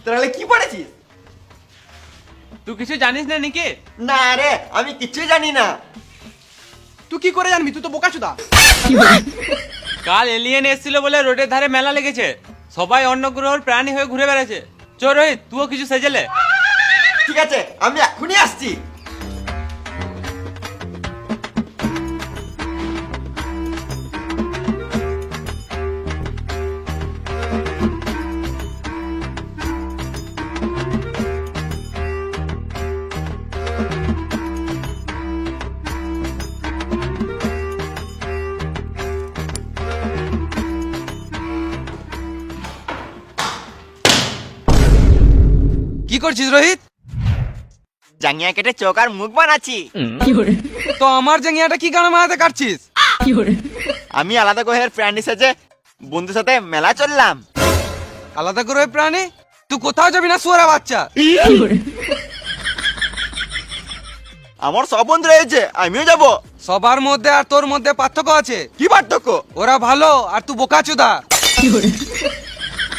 তাহলে কি পড়েছিস? তুই কিছু জানিস না নাকি? না রে, আমি কিছুই জানি না। তুই কি করে জানবি? তুই তো বোকাচোদা। কাল এলিয়েন এসেছিল বলে রোডের ধারে মেলা লেগেছে, সবাই অন্য গ্রহের প্রাণী হয়ে ঘুরে বেড়াচ্ছে। চ রোহিত, তুইও কিছু সেজেলে। ঠিক আছে, আমি এখনই আসছি। কি করছিস রোহিত? জাঙ্গিয়া কেটে চোখ আর মুখ বানাচ্ছি। তো আমার জাঙ্গিয়াটা কি গান মারাতে কাটছিস? আমি আলাদা গ্রহের প্রাণী সেজে বন্ধুর সাথে মেলা চললাম। আলাদা করে প্রাণী? তুই কোথাও যাবি না শুয়োরের বাচ্চা। আমার সব বন্ধু রয়েছে, আমিও যাব। সবার মধ্যে আর তোর মধ্যে পার্থক্য আছে। কি পার্থক্য? ওরা ভালো আর তুই বোকাচোদা।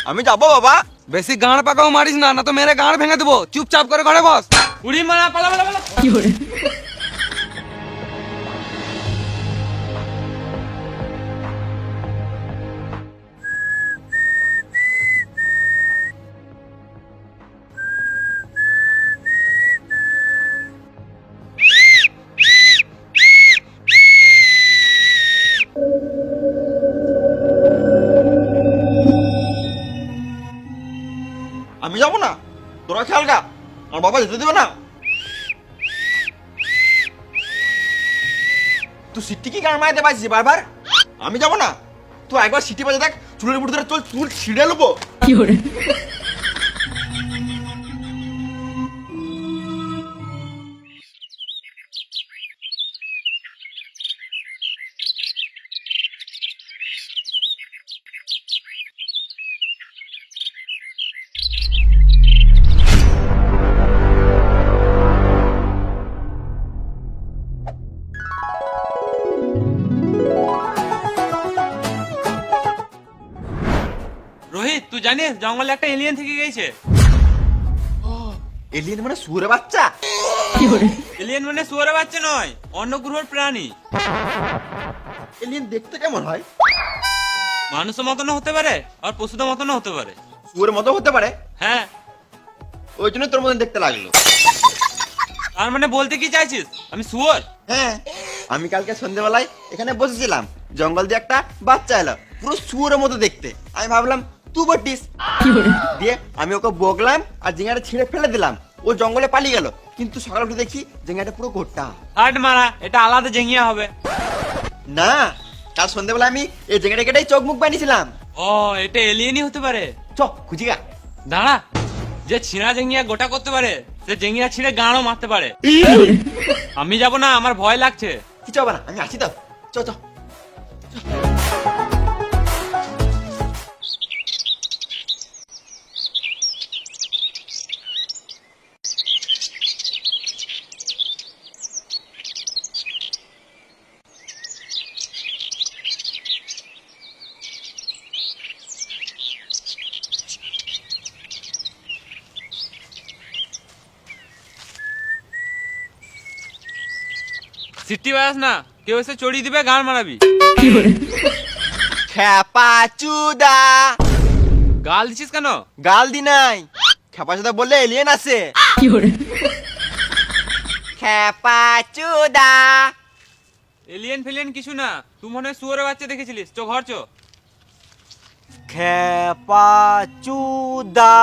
আমি যাব বাবা। বেশি গাঁড় পাকাও মারিস না, না তো মেরে গাঁড় ভেঙে দেবো। চুপচাপ করে ঘরে বস। উড়ি মারা, পালা পালা পালা। আমি যাব না, তোরা খেয়াল গা, আমার বাবা যেতে দেবে না। তুই সিটি কি গান মারাতে পারছিস বারবার? আমি যাব না। তুই একবার সিটি বাজে দেখ, চুলের মুঠি ধরে চল, চুল ছিঁড়ে নেবো। রোহিত, তুই জানিস জঙ্গলে একটা এলিয়েন থেকে গেছে? এলিয়েন মানে সুরে বাচ্চা? এলিয়েন মানে শুয়োরের বাচ্চা নয়, অন্য গ্রহের প্রাণী। এলিয়েন দেখতে কেমন হয়? মানুষের মতনও হতে পারে আর পশুদের মতনও হতে পারে। সুরের মতো হতে পারে? হ্যাঁ। ওই জন্য তোর মতন দেখতে লাগলো। আর মানে বলতে কি চাইছিস আমি শুয়োর? হ্যাঁ, আমি কালকে সন্ধ্যেবেলায় এখানে বসেছিলাম, জঙ্গল দিয়ে একটা বাচ্চা এলো, পুরো শুয়োরের মতো দেখতে। আমি ভাবলাম তুই বটিস, দিয়ে আমি ওকে বকলাম আর জিঙ্গাটা ছিঁড়ে ফেলে দিলাম। ও জঙ্গলে পালিয়ে গেল, কিন্তু সকালে উঠে দেখি জিঙ্গাটা পুরো গোটা। হাট মারা, এটা আলাদা জেঙ্গিয়া হবে। না, কাল সন্ধ্যেবেলা আমি এই জিঙ্গাটা কেটেই চোখ মুখ বানিয়েছিলাম। ও, এটা এলিয়েনই হতে পারে। চ খুঁজি গা। দাঁড়া, যে ছিঁড়া জেঙ্গিয়া গোটা করতে পারে সে জেঙ্গিয়া ছিঁড়ে গাঁড়ও মারতে পারে। আমি যাব না, আমার ভয় লাগছে। কিছু হবে না, আমি আসি তো। চ চ। সিটি বাস না, কেউ এসে চড়িয়ে দিবে, গান মারাবি। খেপা চুদা। গাল দিছিস কেন? গাল দি নাই, খেপা চুদা বললে এলিয়েন আছে। খেপা চুদা। এলিয়েন ফেলিয়েন কিছু না, তুই মনে হয় শুয়োরের বাচ্চা দেখেছিলিস। চো ঘর চো। খেপা চুদা।